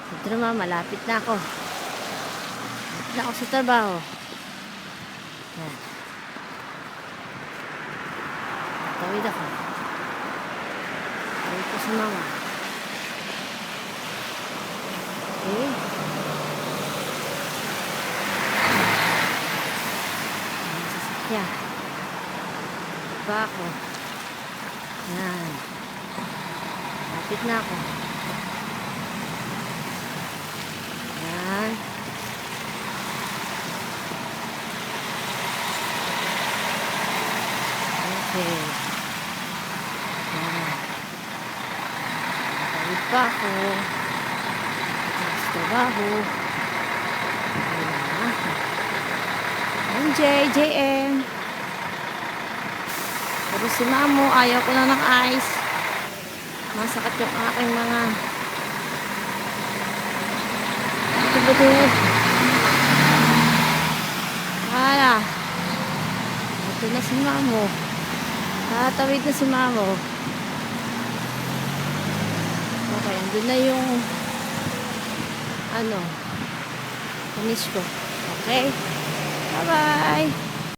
Ito naman, malapit na ako. Malapit na ako sa trabaho. Yan. Tawid ako. Tawid ko si mama. Okay. Ang sasakyan. Ba ako. Yan. Malapit na ako. Yan. Okay. Yan. Tawid pa ako. Sa trabaho. Ayan. JM. Pero si Mamo, ayaw ko na ng ice. Masakit yung aking mga tubo-tubo. Kaya, ito na si Mamo. Tatawid na si Mamo. Okay, andun na yung finish ko. Okay? Bye-bye!